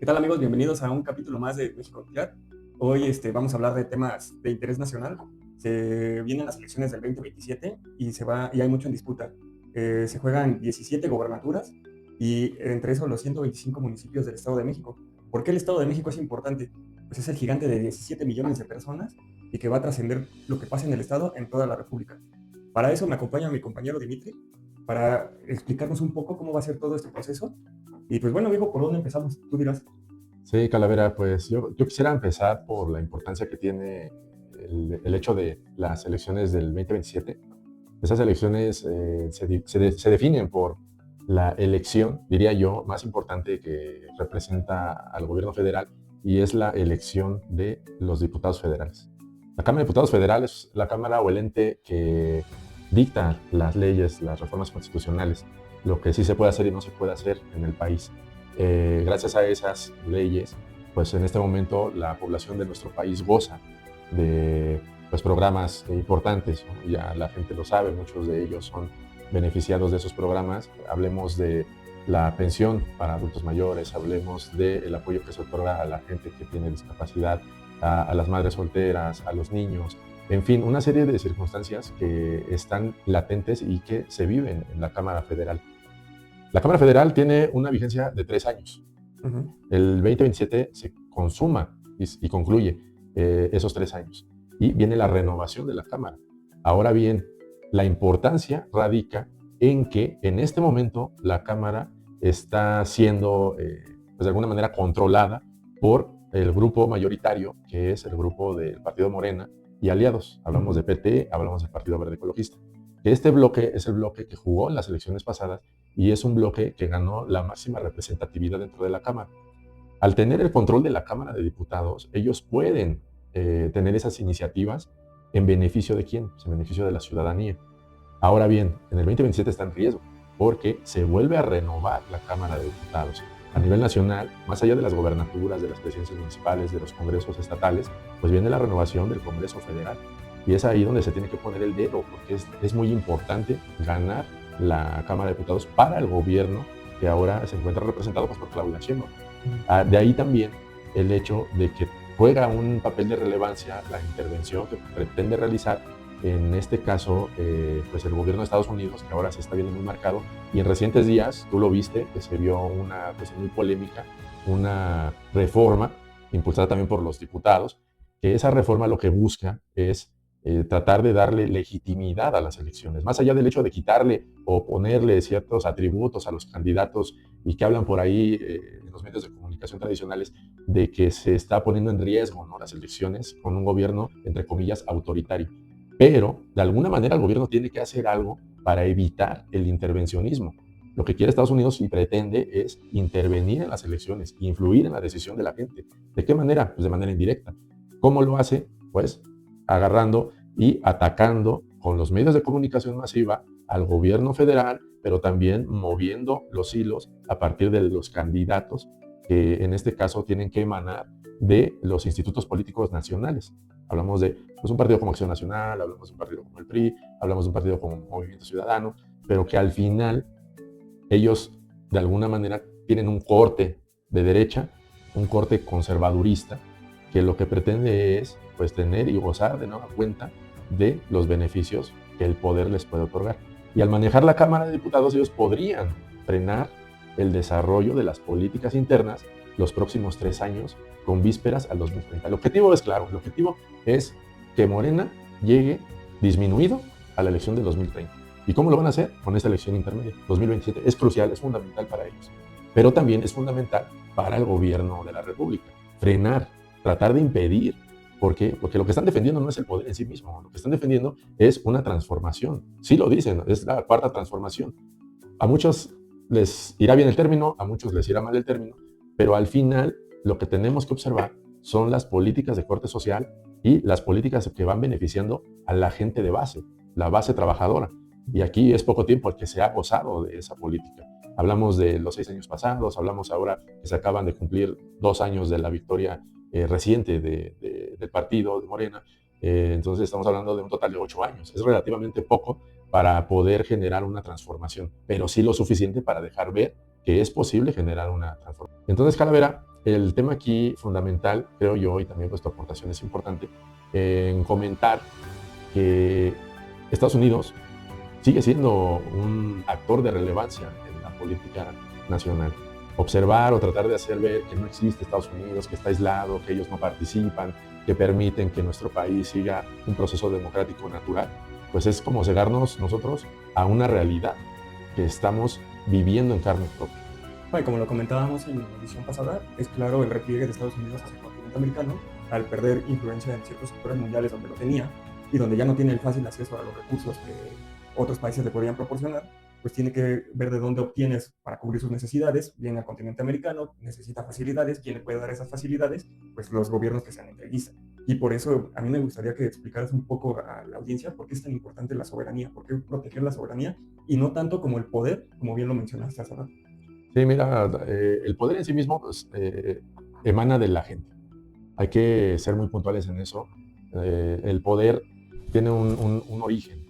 ¿Qué tal, amigos? Bienvenidos a un capítulo más de México Nuclear. Hoy vamos a hablar de temas de interés nacional. Se vienen las elecciones del 2027 y hay mucho en disputa. Se juegan 17 gobernaturas y entre eso los 125 municipios del Estado de México. ¿Por qué el Estado de México es importante? Pues es el gigante de 17 millones de personas y que va a trascender lo que pasa en el Estado en toda la República. Para eso me acompaña mi compañero Dimitri, para explicarnos un poco cómo va a ser todo este proceso. Y pues bueno, amigo, ¿por dónde empezamos? Tú dirás. Sí, Calavera, pues yo quisiera empezar por la importancia que tiene el hecho de las elecciones del 2027. Esas elecciones se definen por la elección, diría yo, más importante que representa al gobierno federal, y es la elección de los diputados federales. La Cámara de Diputados Federal es la Cámara o el ente que dicta las leyes, las reformas constitucionales, lo que sí se puede hacer y no se puede hacer en el país. Gracias a esas leyes, pues en este momento la población de nuestro país goza de pues, programas importantes, ¿no? Ya la gente lo sabe, muchos de ellos son beneficiados de esos programas. Hablemos de la pensión para adultos mayores, hablemos del apoyo que se otorga a la gente que tiene discapacidad, a las madres solteras, a los niños, en fin, una serie de circunstancias que están latentes y que se viven en la Cámara Federal. La Cámara Federal tiene una vigencia de 3 años. Ujú. El 2027 se consuma y concluye esos 3 años. Y viene la renovación de la Cámara. Ahora bien, la importancia radica en que en este momento la Cámara está siendo, pues de alguna manera, controlada por el grupo mayoritario, que es el grupo del Partido Morena y aliados. Hablamos de Ujú. PT, hablamos del Partido Verde Ecologista. Este bloque es el bloque que jugó en las elecciones pasadas y es un bloque que ganó la máxima representatividad dentro de la Cámara. Al tener el control de la Cámara de Diputados, ellos pueden tener esas iniciativas en beneficio de quién, pues en beneficio de la ciudadanía. Ahora bien, en el 2027 está en riesgo porque se vuelve a renovar la Cámara de Diputados. A nivel nacional, más allá de las gobernaturas, de las presidencias municipales, de los congresos estatales, pues viene la renovación del Congreso Federal. Y es ahí donde se tiene que poner el dedo, porque es muy importante ganar la Cámara de Diputados para el gobierno que ahora se encuentra representado pues, por Claudia Sheinbaum. De ahí también el hecho de que juega un papel de relevancia la intervención que pretende realizar, en este caso, pues el gobierno de Estados Unidos, que ahora se está viendo muy marcado, y en recientes días, tú lo viste, que se vio una cosa muy polémica, una reforma impulsada también por los diputados, que esa reforma lo que busca es tratar de darle legitimidad a las elecciones, más allá del hecho de quitarle o ponerle ciertos atributos a los candidatos y que hablan por ahí en los medios de comunicación tradicionales de que se está poniendo en riesgo, ¿no?, las elecciones con un gobierno, entre comillas, autoritario. Pero, de alguna manera, el gobierno tiene que hacer algo para evitar el intervencionismo. Lo que quiere Estados Unidos y pretende es intervenir en las elecciones, influir en la decisión de la gente. ¿De qué manera? Pues de manera indirecta. ¿Cómo lo hace? Pues agarrando y atacando con los medios de comunicación masiva al gobierno federal, pero también moviendo los hilos a partir de los candidatos que en este caso tienen que emanar de los institutos políticos nacionales. Hablamos de pues, un partido como Acción Nacional, hablamos de un partido como el PRI, hablamos de un partido como Movimiento Ciudadano, pero que al final ellos de alguna manera tienen un corte de derecha, un corte conservadurista, que lo que pretende es pues tener y gozar de nueva cuenta de los beneficios que el poder les puede otorgar. Y al manejar la Cámara de Diputados, ellos podrían frenar el desarrollo de las políticas internas los próximos 3 años con vísperas al 2030. El objetivo es claro, el objetivo es que Morena llegue disminuido a la elección del 2030. ¿Y cómo lo van a hacer? Con esta elección intermedia. 2027 es crucial, es fundamental para ellos. Pero también es fundamental para el gobierno de la República. Frenar, tratar de impedir. ¿Por qué? Porque lo que están defendiendo no es el poder en sí mismo. Lo que están defendiendo es una transformación. Sí lo dicen, es la cuarta transformación. A muchos les irá bien el término, a muchos les irá mal el término, pero al final lo que tenemos que observar son las políticas de corte social y las políticas que van beneficiando a la gente de base, la base trabajadora. Y aquí es poco tiempo el que se ha gozado de esa política. Hablamos de los 6 años pasados, hablamos ahora que se acaban de cumplir 2 años de la victoria reciente del partido de Morena. Entonces estamos hablando de un total de 8 años. Es relativamente poco para poder generar una transformación, pero sí lo suficiente para dejar ver que es posible generar una transformación. Entonces, Calavera, el tema aquí fundamental, creo yo, y también pues tu aportación es importante, en comentar que Estados Unidos sigue siendo un actor de relevancia en la política nacional. Observar o tratar de hacer ver que no existe Estados Unidos, que está aislado, que ellos no participan, que permiten que nuestro país siga un proceso democrático natural, pues es como cegarnos nosotros a una realidad que estamos viviendo en carne propia. Bueno, como lo comentábamos en la edición pasada, es claro el repliegue de Estados Unidos hacia el continente americano al perder influencia en ciertos sectores mundiales donde lo tenía y donde ya no tiene el fácil acceso a los recursos que otros países le podrían proporcionar, pues tiene que ver de dónde obtienes para cubrir sus necesidades. Viene al continente americano, necesita facilidades. ¿Quién le puede dar esas facilidades? Pues los gobiernos que sean entreguistas. Y por eso a mí me gustaría que explicaras un poco a la audiencia por qué es tan importante la soberanía, por qué proteger la soberanía y no tanto como el poder, como bien lo mencionaste hace rato. Sí, mira, el poder en sí mismo pues, emana de la gente. Hay que ser muy puntuales en eso. El poder tiene un origen,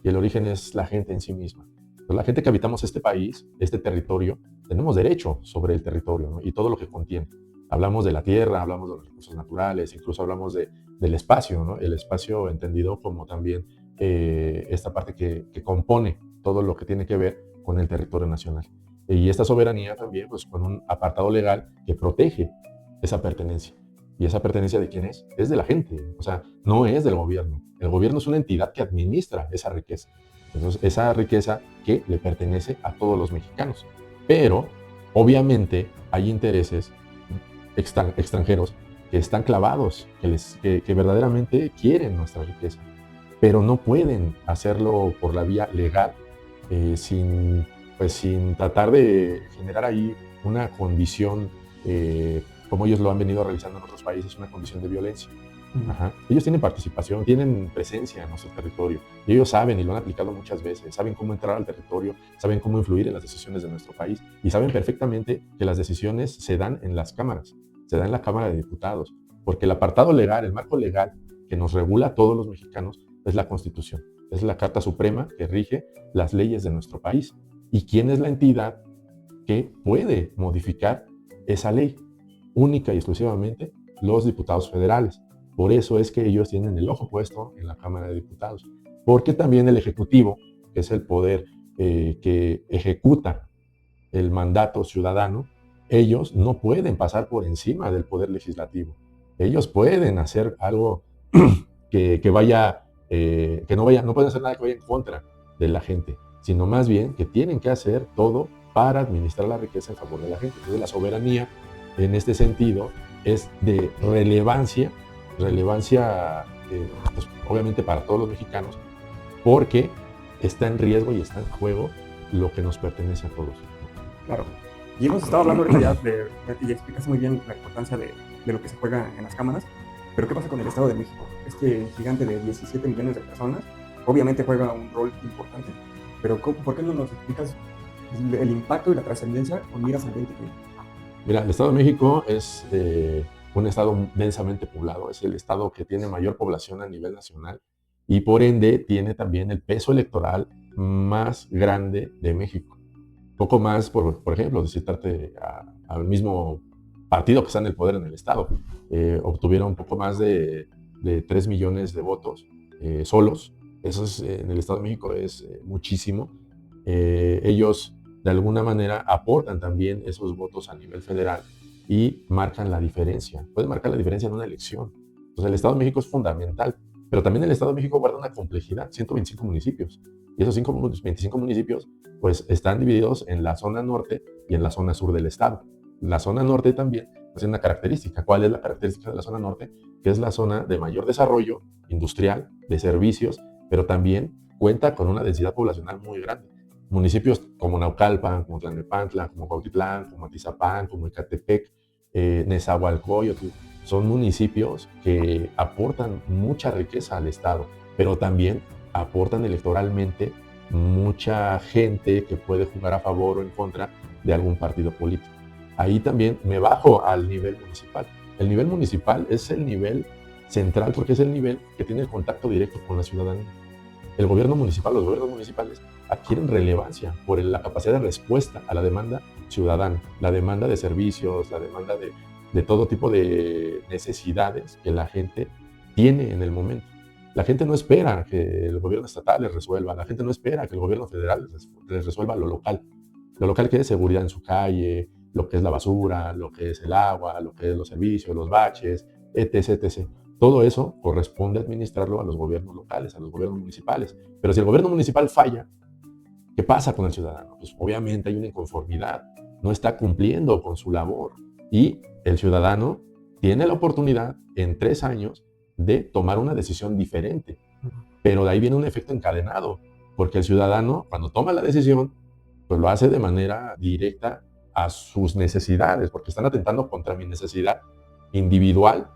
y el origen es la gente en sí misma. Entonces, la gente que habitamos este país, este territorio, tenemos derecho sobre el territorio, ¿no? Y todo lo que contiene. Hablamos de la tierra, hablamos de los recursos naturales, incluso hablamos del espacio, ¿no? El espacio entendido como también esta parte que compone todo lo que tiene que ver con el territorio nacional. Y esta soberanía también, pues con un apartado legal que protege esa pertenencia. ¿Y esa pertenencia de quién es? Es de la gente, o sea, no es del gobierno. El gobierno es una entidad que administra esa riqueza. Entonces, esa riqueza que le pertenece a todos los mexicanos. Pero, obviamente, hay intereses extranjeros que están clavados, que verdaderamente quieren nuestra riqueza, pero no pueden hacerlo por la vía legal, sin tratar de generar ahí una condición, como ellos lo han venido realizando en otros países, una condición de violencia. Ajá. Ellos tienen participación, tienen presencia en nuestro territorio, y ellos saben, y lo han aplicado muchas veces, saben cómo entrar al territorio, saben cómo influir en las decisiones de nuestro país, y saben perfectamente que las decisiones se dan en las cámaras, se dan en la Cámara de Diputados, porque el apartado legal, el marco legal que nos regula a todos los mexicanos es la Constitución, es la Carta Suprema que rige las leyes de nuestro país. ¿Y quién es la entidad que puede modificar esa ley? Única y exclusivamente los diputados federales. Por eso es que ellos tienen el ojo puesto en la Cámara de Diputados. Porque también el Ejecutivo, que es el poder que ejecuta el mandato ciudadano, ellos no pueden pasar por encima del poder legislativo. Ellos pueden hacer algo que no pueden hacer nada que vaya en contra de la gente, sino más bien que tienen que hacer todo para administrar la riqueza en favor de la gente. Entonces la soberanía en este sentido es de relevancia, pues, obviamente para todos los mexicanos, porque está en riesgo y está en juego lo que nos pertenece a todos. Claro. Y hemos estado hablando ahorita ya y explicas muy bien la importancia de lo que se juega en las cámaras, pero ¿qué pasa con el Estado de México? Este gigante de 17 millones de personas, obviamente juega un rol importante, pero ¿por qué no nos explicas el impacto y la trascendencia con miras al 2030? Mira, el Estado de México es un estado densamente poblado, es el estado que tiene mayor población a nivel nacional y por ende tiene también el peso electoral más grande de México. Poco más, por ejemplo, de citarte al mismo partido que está en el poder en el estado, obtuvieron un poco más de 3 millones de votos solos. Eso en el Estado de México es muchísimo. Ellos de alguna manera aportan también esos votos a nivel federal y marcan la diferencia. Pueden marcar la diferencia en una elección. Entonces el Estado de México es fundamental, pero también el Estado de México guarda una complejidad, 125 municipios. Y esos 25 municipios pues están divididos en la zona norte y en la zona sur del estado. La zona norte también pues, tiene una característica. ¿Cuál es la característica de la zona norte? Que es la zona de mayor desarrollo industrial, de servicios, pero también cuenta con una densidad poblacional muy grande. Municipios como Naucalpan, como Tlalnepantla, como Cuautitlán, como Atizapán, como Ecatepec, Nezahualcóyotl, son municipios que aportan mucha riqueza al estado, pero también aportan electoralmente mucha gente que puede jugar a favor o en contra de algún partido político. Ahí también me bajo al nivel municipal. El nivel municipal es el nivel central porque es el nivel que tiene el contacto directo con la ciudadanía. El gobierno municipal, los gobiernos municipales adquieren relevancia por la capacidad de respuesta a la demanda ciudadana, la demanda de servicios, la demanda de todo tipo de necesidades que la gente tiene en el momento. La gente no espera que el gobierno estatal les resuelva, la gente no espera que el gobierno federal les resuelva lo local. Lo local que es seguridad en su calle, lo que es la basura, lo que es el agua, lo que es los servicios, los baches, etc, etc. Todo eso corresponde administrarlo a los gobiernos locales, a los gobiernos municipales. Pero si el gobierno municipal falla, ¿qué pasa con el ciudadano? Pues obviamente hay una inconformidad, no está cumpliendo con su labor y el ciudadano tiene la oportunidad en 3 años de tomar una decisión diferente. Pero de ahí viene un efecto encadenado, porque el ciudadano cuando toma la decisión, pues lo hace de manera directa a sus necesidades, porque están atentando contra mi necesidad individual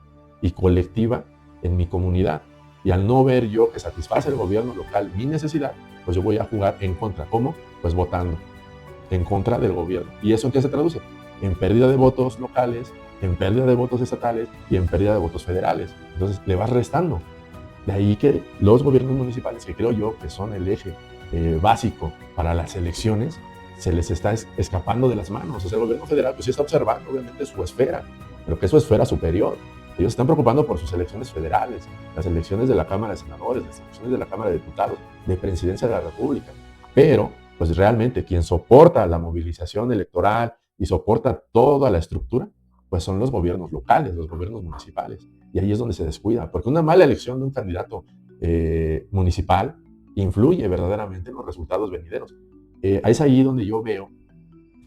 y colectiva en mi comunidad. Y al no ver yo que satisface el gobierno local mi necesidad, pues yo voy a jugar en contra. ¿Cómo? Pues votando en contra del gobierno. ¿Y eso en qué se traduce? En pérdida de votos locales, en pérdida de votos estatales y en pérdida de votos federales. Entonces le vas restando. De ahí que los gobiernos municipales, que creo yo que son el eje básico para las elecciones, se les está escapando de las manos. O sea, el gobierno federal pues sí está observando obviamente su esfera, pero que es su esfera superior. Ellos están preocupando por sus elecciones federales, las elecciones de la Cámara de Senadores, las elecciones de la Cámara de Diputados, de Presidencia de la República. Pero, pues realmente quien soporta la movilización electoral y soporta toda la estructura, pues son los gobiernos locales, los gobiernos municipales. Y ahí es donde se descuida, porque una mala elección de un candidato municipal influye verdaderamente en los resultados venideros. Es ahí donde yo veo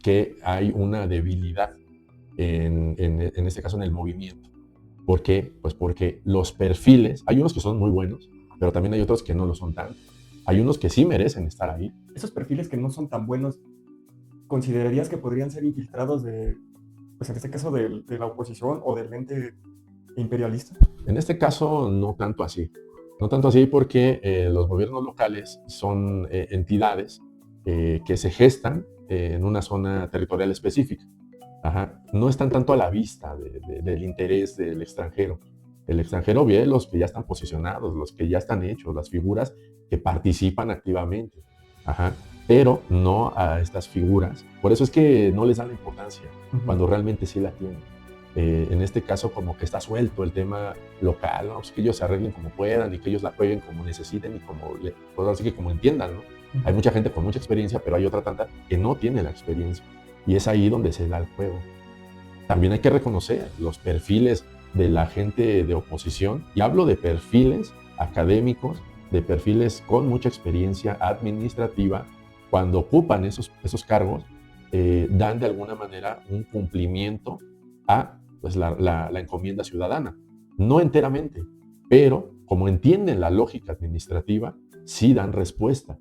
que hay una debilidad en este caso en el movimiento. ¿Por qué? Pues porque los perfiles, hay unos que son muy buenos, pero también hay otros que no lo son tanto. Hay unos que sí merecen estar ahí. Esos perfiles que no son tan buenos, ¿considerarías que podrían ser infiltrados pues en este caso, de la oposición o del ente imperialista? En este caso, no tanto así. No tanto así porque los gobiernos locales son entidades que se gestan en una zona territorial específica. Ajá. No están tanto a la vista del interés del extranjero. El extranjero ve los que ya están posicionados, los que ya están hechos, las figuras que participan activamente. Ajá. Pero no a estas figuras. Por eso es que no les dan la importancia cuando realmente sí la tienen. En este caso como que está suelto el tema local, ¿no? Pues que ellos se arreglen como puedan y que ellos la jueguen como necesiten y pues así que como entiendan, ¿no? Hay mucha gente con mucha experiencia, pero hay otra tanta que no tiene la experiencia. Y es ahí donde se da el juego. También hay que reconocer los perfiles de la gente de oposición, y hablo de perfiles académicos, de perfiles con mucha experiencia administrativa, cuando ocupan esos cargos, dan de alguna manera un cumplimiento a pues, la encomienda ciudadana. No enteramente, pero como entienden la lógica administrativa, sí dan respuesta.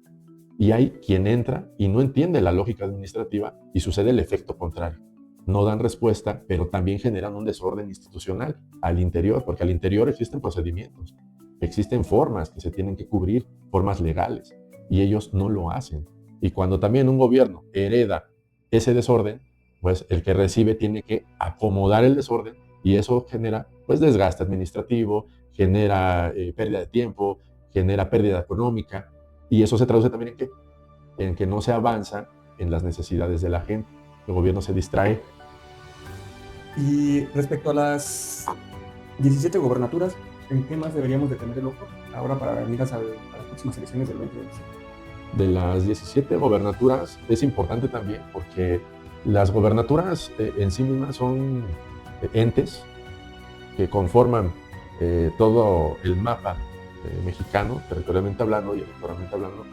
Y hay quien entra y no entiende la lógica administrativa y sucede el efecto contrario. No dan respuesta, pero también generan un desorden institucional al interior, porque al interior existen procedimientos, existen formas que se tienen que cubrir, formas legales, y ellos no lo hacen. Y cuando también un gobierno hereda ese desorden, pues el que recibe tiene que acomodar el desorden y eso genera pues desgaste administrativo, genera pérdida de tiempo, genera pérdida económica. Y eso se traduce también en que no se avanza en las necesidades de la gente. El gobierno se distrae. Y respecto a las 17 gobernaturas, ¿en qué más deberíamos de tener el ojo ahora para venir a las próximas elecciones del 2027? De las 17 gobernaturas es importante también porque las gobernaturas en sí mismas son entes que conforman todo el mapa mexicano, territorialmente hablando y electoralmente hablando,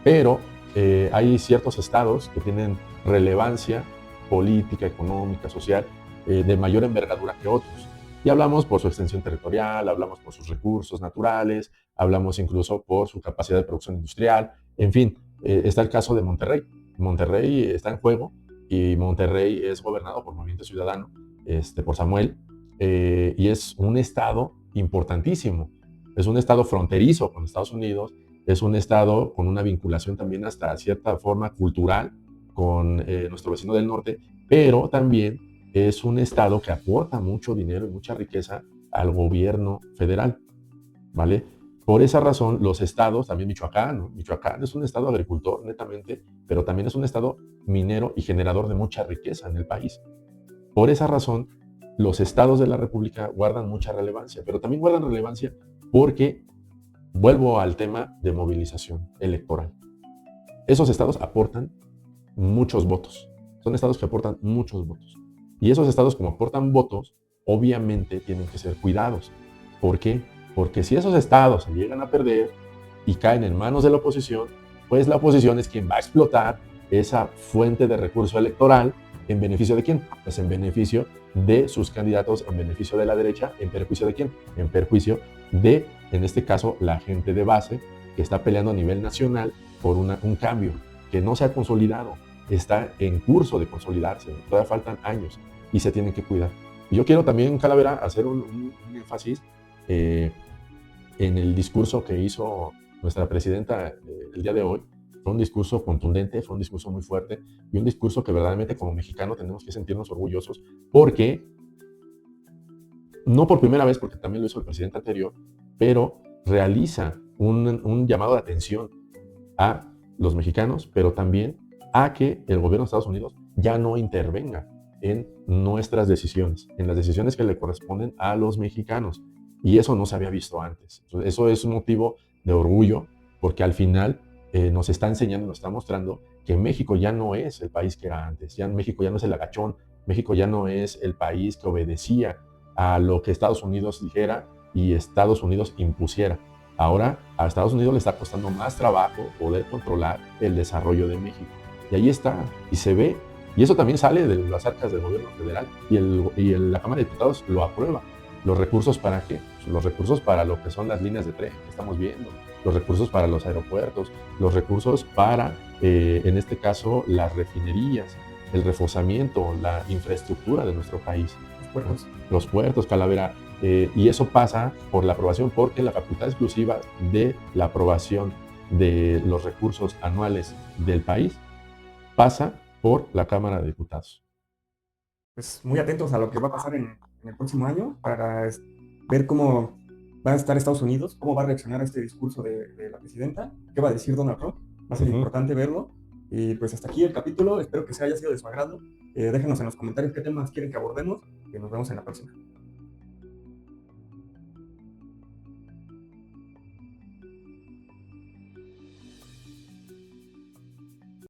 pero hay ciertos estados que tienen relevancia política, económica, social, de mayor envergadura que otros. Y hablamos por su extensión territorial, hablamos por sus recursos naturales, hablamos incluso por su capacidad de producción industrial, en fin, está el caso de Monterrey. Monterrey está en juego y Monterrey es gobernado por Movimiento Ciudadano, por Samuel, y es un estado importantísimo. Es un estado fronterizo con Estados Unidos, es un estado con una vinculación también hasta cierta forma cultural con nuestro vecino del norte, pero también es un estado que aporta mucho dinero y mucha riqueza al gobierno federal, ¿vale? Por esa razón, los estados, también Michoacán, ¿no? Michoacán es un estado agricultor netamente, pero también es un estado minero y generador de mucha riqueza en el país. Por esa razón, los estados de la República guardan mucha relevancia, pero también guardan relevancia porque vuelvo al tema de movilización electoral. Esos estados aportan muchos votos. Son estados que aportan muchos votos. Y esos estados, como aportan votos, obviamente tienen que ser cuidados. ¿Por qué? Porque si esos estados se llegan a perder y caen en manos de la oposición, pues la oposición es quien va a explotar esa fuente de recurso electoral. ¿En beneficio de quién? Pues en beneficio de sus candidatos, en beneficio de la derecha. ¿En perjuicio de quién? En perjuicio de, en este caso, la gente de base que está peleando a nivel nacional por un cambio que no se ha consolidado, está en curso de consolidarse, todavía faltan años y se tienen que cuidar. Y yo quiero también, Calavera, hacer un énfasis en el discurso que hizo nuestra presidenta el día de hoy. Fue un discurso contundente, fue un discurso muy fuerte y un discurso que verdaderamente como mexicano tenemos que sentirnos orgullosos porque, no por primera vez, porque también lo hizo el presidente anterior, pero realiza un llamado de atención a los mexicanos, pero también a que el gobierno de Estados Unidos ya no intervenga en nuestras decisiones, en las decisiones que le corresponden a los mexicanos. Y eso no se había visto antes. Entonces, eso es un motivo de orgullo, porque al final nos está enseñando, nos está mostrando que México ya no es el país que era antes. Ya México ya no es el agachón, México ya no es el país que obedecía a lo que Estados Unidos dijera y Estados Unidos impusiera. Ahora a Estados Unidos le está costando más trabajo poder controlar el desarrollo de México. Y ahí está, y se ve. Y eso también sale de las arcas del gobierno federal y la Cámara de Diputados lo aprueba. ¿Los recursos para qué? Los recursos para lo que son las líneas de tren que estamos viendo, los recursos para los aeropuertos, los recursos para, en este caso, las refinerías, el reforzamiento, la infraestructura de nuestro país. Los puertos, Calavera. Y eso pasa por la aprobación, porque la facultad exclusiva de la aprobación de los recursos anuales del país pasa por la Cámara de Diputados. Pues muy atentos a lo que va a pasar en el próximo año para ver cómo va a estar Estados Unidos, cómo va a reaccionar a este discurso de la presidenta, qué va a decir Donald Trump. Va a ser importante verlo. Y pues hasta aquí el capítulo. Espero que se haya sido de su agrado. Déjenos en los comentarios qué temas quieren que abordemos y nos vemos en la próxima.